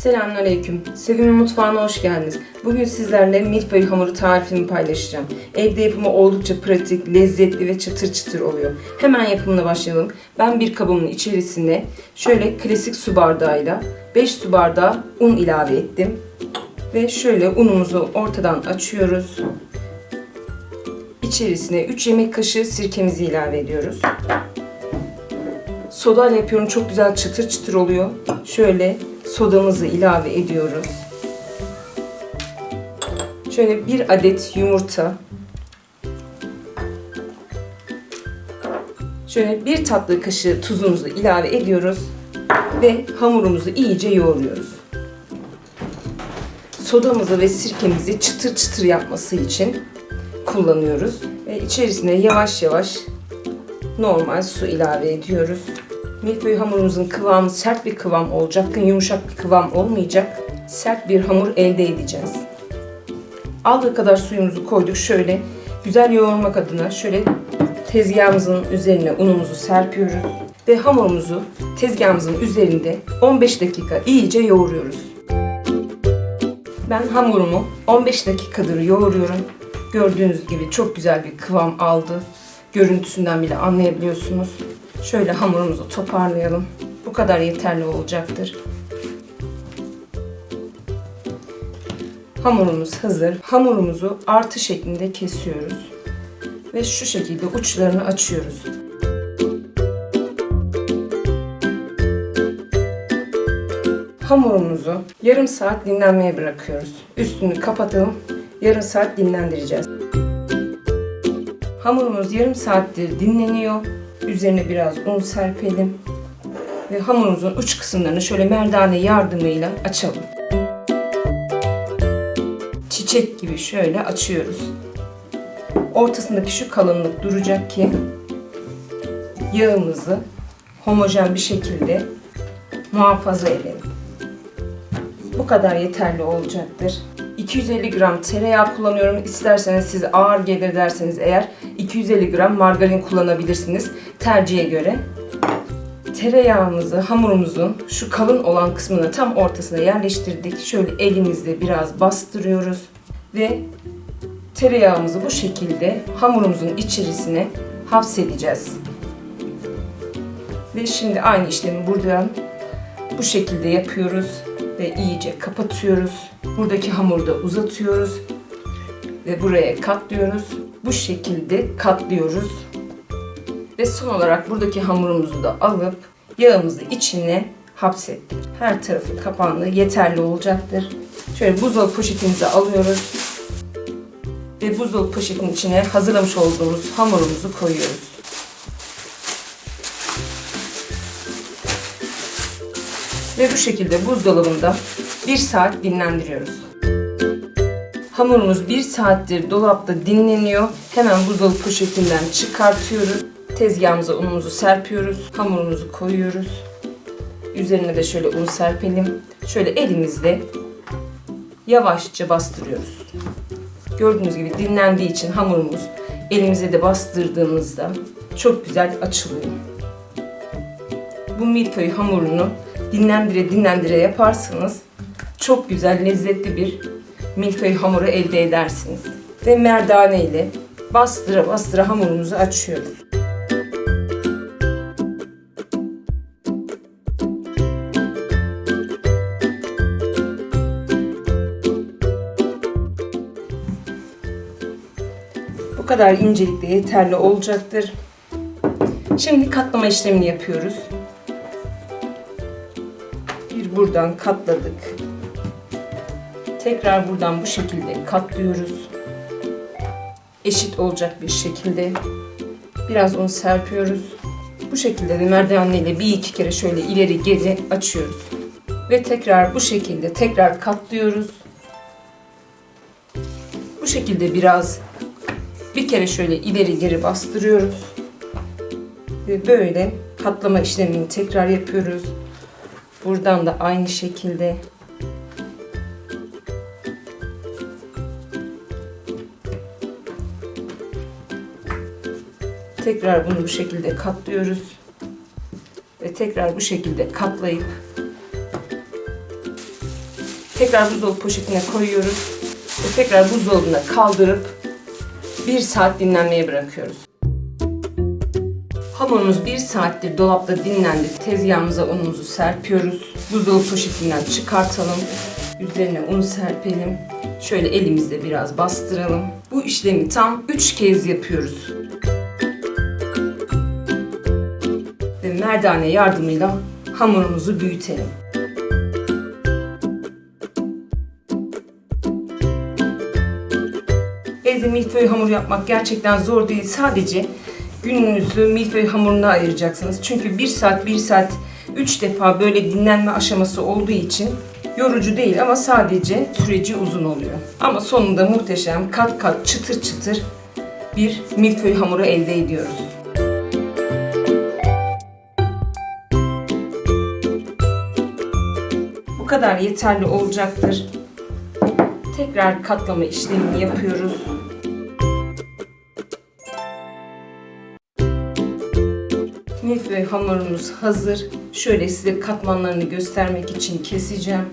Selamünaleyküm. Sevim'in mutfağına hoş geldiniz. Bugün sizlerle milföy hamuru tarifimi paylaşacağım. Evde yapımı oldukça pratik, lezzetli ve çıtır çıtır oluyor. Hemen yapımına başlayalım. Ben bir kabımın içerisine şöyle klasik su bardağıyla 5 su bardağı un ilave ettim. Ve şöyle unumuzu ortadan açıyoruz. İçerisine 3 yemek kaşığı sirkemizi ilave ediyoruz. Sodayla yapıyorum. Çok güzel çıtır çıtır oluyor. Şöyle sodamızı ilave ediyoruz. Şöyle 1 adet yumurta. Şöyle 1 tatlı kaşığı tuzumuzu ilave ediyoruz. Ve hamurumuzu iyice yoğuruyoruz. Sodamızı ve sirkemizi çıtır çıtır yapması için kullanıyoruz. Ve içerisine yavaş yavaş normal su ilave ediyoruz. Milföy hamurumuzun kıvamı sert bir kıvam olacak. Yumuşak bir kıvam olmayacak. Sert bir hamur elde edeceğiz. Aldığı kadar suyumuzu koyduk. Şöyle güzel yoğurmak adına şöyle tezgahımızın üzerine unumuzu serpiyoruz. Ve hamurumuzu tezgahımızın üzerinde 15 dakika iyice yoğuruyoruz. Ben hamurumu 15 dakikadır yoğuruyorum. Gördüğünüz gibi çok güzel bir kıvam aldı. Görüntüsünden bile anlayabiliyorsunuz. Şöyle hamurumuzu toparlayalım. Bu kadar yeterli olacaktır. Hamurumuz hazır. Hamurumuzu artı şeklinde kesiyoruz. Ve şu şekilde uçlarını açıyoruz. Hamurumuzu yarım saat dinlenmeye bırakıyoruz. Üstünü kapatalım. Yarım saat dinlendireceğiz. Hamurumuz yarım saattir dinleniyor. Üzerine biraz un serpelim. Ve hamurumuzun uç kısımlarını şöyle merdane yardımıyla açalım. Çiçek gibi şöyle açıyoruz. Ortasındaki şu kalınlık duracak ki yağımızı homojen bir şekilde muhafaza edelim. Bu kadar yeterli olacaktır. 250 gram tereyağı kullanıyorum. İsterseniz siz ağır gelir derseniz eğer 250 gram margarin kullanabilirsiniz tercihe göre. Tereyağımızı hamurumuzun şu kalın olan kısmını tam ortasına yerleştirdik. Şöyle elimizle biraz bastırıyoruz ve tereyağımızı bu şekilde hamurumuzun içerisine hapsedeceğiz. Ve şimdi aynı işlemi buradan bu şekilde yapıyoruz ve iyice kapatıyoruz. Buradaki hamuru da uzatıyoruz ve buraya katlıyoruz. Bu şekilde katlıyoruz. Ve son olarak buradaki hamurumuzu da alıp yağımızı içine hapsettik. Her tarafı kapandı. Yeterli olacaktır. Şöyle buzdolabı poşetimizi alıyoruz. Ve buzdolabı poşetinin içine hazırlamış olduğumuz hamurumuzu koyuyoruz. Ve bu şekilde buzdolabında 1 saat dinlendiriyoruz. Hamurumuz 1 saattir dolapta dinleniyor. Hemen buzdolabı poşetinden çıkartıyoruz. Tezgahımıza unumuzu serpiyoruz. Hamurumuzu koyuyoruz. Üzerine de şöyle un serpelim. Şöyle elimizle yavaşça bastırıyoruz. Gördüğünüz gibi dinlendiği için hamurumuz elimize de bastırdığımızda çok güzel açılıyor. Bu milföy hamurunu dinlendire yaparsanız çok güzel lezzetli bir milföy hamuru elde edersiniz. Ve merdane ile bastıra bastıra hamurumuzu açıyoruz. Bu kadar incelikte yeterli olacaktır. Şimdi katlama işlemini yapıyoruz. Bir buradan katladık. Tekrar buradan bu şekilde katlıyoruz. Eşit olacak bir şekilde. Biraz un serpiyoruz. Bu şekilde de merdane ile bir iki kere şöyle ileri geri açıyoruz. Ve tekrar bu şekilde tekrar katlıyoruz. Bu şekilde bir kere şöyle ileri geri bastırıyoruz. Ve böyle katlama işlemini tekrar yapıyoruz. Buradan da aynı şekilde. Tekrar bunu bu şekilde katlıyoruz. Ve tekrar bu şekilde katlayıp Tekrar buzdolabı poşetine koyuyoruz. Ve tekrar buzdolabına kaldırıp 1 saat dinlenmeye bırakıyoruz. Hamurumuz 1 saattir dolapta dinlendi. Tezgahımıza unumuzu serpiyoruz. Buzdolabı poşetinden çıkartalım. Üzerine un serpelim. Şöyle elimizle biraz bastıralım. Bu işlemi tam 3 kez yapıyoruz. Ve merdane yardımıyla hamurumuzu büyütelim. Evde milföy hamur yapmak gerçekten zor değil. Sadece gününüzü milföy hamuruna ayıracaksınız. Çünkü 1 saat 3 defa böyle dinlenme aşaması olduğu için yorucu değil ama sadece süreci uzun oluyor. Ama sonunda muhteşem kat kat çıtır çıtır bir milföy hamuru elde ediyoruz. Bu kadar yeterli olacaktır. Tekrar katlama işlemini yapıyoruz. Milföy hamurumuz hazır. Şöyle size katmanlarını göstermek için keseceğim.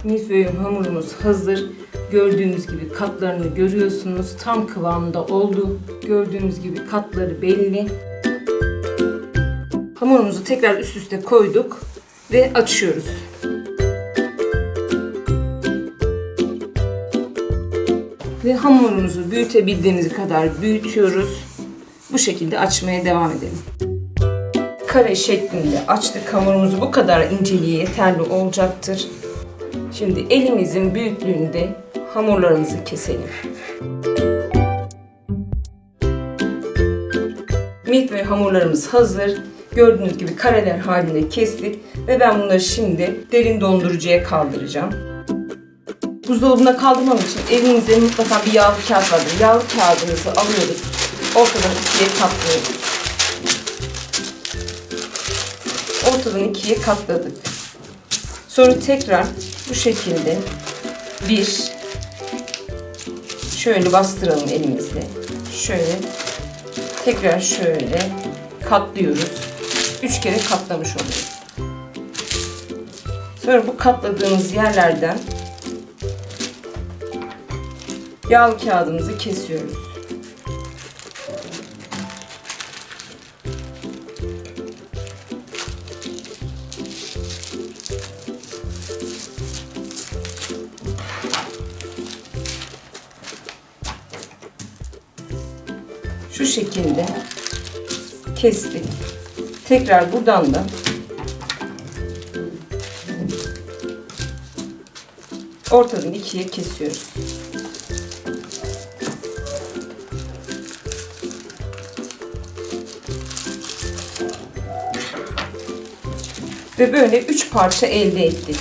Milföy hamurumuz hazır. Gördüğünüz gibi katlarını görüyorsunuz. Tam kıvamda oldu. Gördüğünüz gibi katları belli. Hamurumuzu tekrar üst üste koyduk ve açıyoruz. Ve hamurumuzu büyütebildiğimiz kadar büyütüyoruz. Bu şekilde açmaya devam edelim. Kare şeklinde açtık hamurumuzu. Bu kadar inceliği yeterli olacaktır. Şimdi elimizin büyüklüğünde hamurlarımızı keselim. Milföy hamurlarımız hazır. Gördüğünüz gibi kareler halinde kestik ve ben bunları şimdi derin dondurucuya kaldıracağım. Buzdolabına kaldırmam için evinizde mutlaka bir yağlı kağıt vardır. Yağlı kağıdınızı alıyoruz. Ortadan 2'ye katlıyoruz. Ortadan 2'ye katladık. Sonra tekrar bu şekilde şöyle bastıralım elimizle. Şöyle tekrar şöyle katlıyoruz. 3 kere katlamış oluyoruz. Sonra bu katladığımız yerlerden yağlı kağıdımızı kesiyoruz. Şu şekilde kestik. Tekrar buradan da ortadan 2'ye kesiyoruz. Ve böyle 3 parça elde ettik.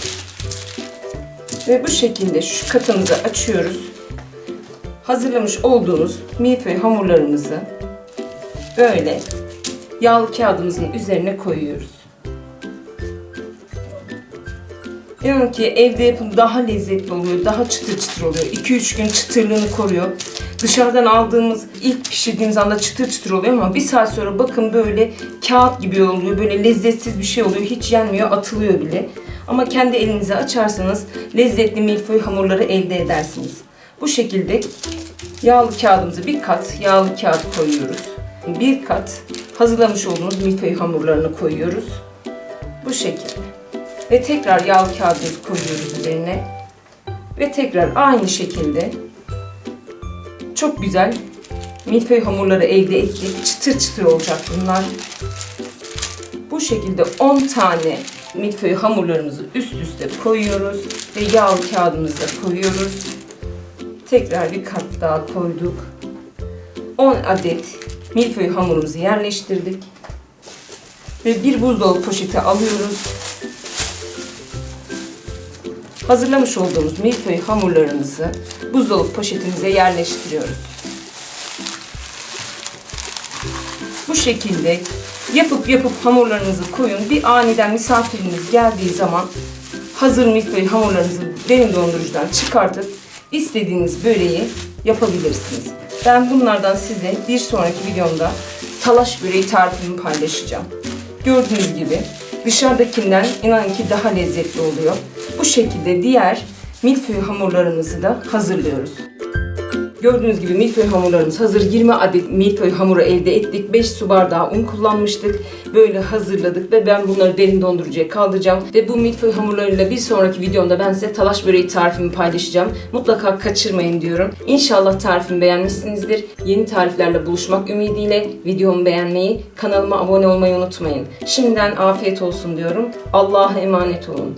Ve bu şekilde şu katımızı açıyoruz. Hazırlamış olduğumuz milföy hamurlarımızı böyle yağlı kağıdımızın üzerine koyuyoruz. İnanın ki evde yapım daha lezzetli oluyor, daha çıtır çıtır oluyor. 2-3 gün çıtırlığını koruyor. Dışarıdan aldığımız ilk pişirdiğimiz anda çıtır çıtır oluyor ama 1 saat sonra bakın böyle kağıt gibi oluyor. Böyle lezzetsiz bir şey oluyor. Hiç yenmiyor, atılıyor bile. Ama kendi elinize açarsanız lezzetli milföy hamurları elde edersiniz. Bu şekilde yağlı kağıdımızı bir kat yağlı kağıt koyuyoruz. Bir kat hazırlamış olduğumuz milföy hamurlarını koyuyoruz. Bu şekilde. Ve tekrar yağlı kağıdımızı koyuyoruz üzerine. Ve tekrar aynı şekilde çok güzel milföy hamurları elde ettik. Çıtır çıtır olacak bunlar. Bu şekilde 10 tane milföy hamurlarımızı üst üste koyuyoruz. Ve yağlı kağıdımızı da koyuyoruz. Tekrar bir kat daha koyduk. 10 adet milföy hamurumuzu yerleştirdik. Ve bir buzdolabı poşeti alıyoruz. Hazırlamış olduğumuz milföy hamurlarımızı buzdolabı poşetimize yerleştiriyoruz. Bu şekilde yapıp hamurlarınızı koyun. Bir aniden misafiriniz geldiği zaman hazır milföy hamurlarınızı derin dondurucudan çıkartıp istediğiniz böreği yapabilirsiniz. Ben bunlardan size bir sonraki videomda talaş böreği tarifimi paylaşacağım. Gördüğünüz gibi Dışarıdakinden inanın ki daha lezzetli oluyor. Bu şekilde diğer milföy hamurlarımızı da hazırlıyoruz. Gördüğünüz gibi milföy hamurlarımız hazır. 20 adet milföy hamuru elde ettik. 5 su bardağı un kullanmıştık. Böyle hazırladık ve ben bunları derin dondurucuya kaldıracağım. Ve bu milföy hamurlarıyla bir sonraki videomda ben size talaş böreği tarifimi paylaşacağım. Mutlaka kaçırmayın diyorum. İnşallah tarifimi beğenmişsinizdir. Yeni tariflerle buluşmak ümidiyle videomu beğenmeyi, kanalıma abone olmayı unutmayın. Şimdiden afiyet olsun diyorum. Allah'a emanet olun.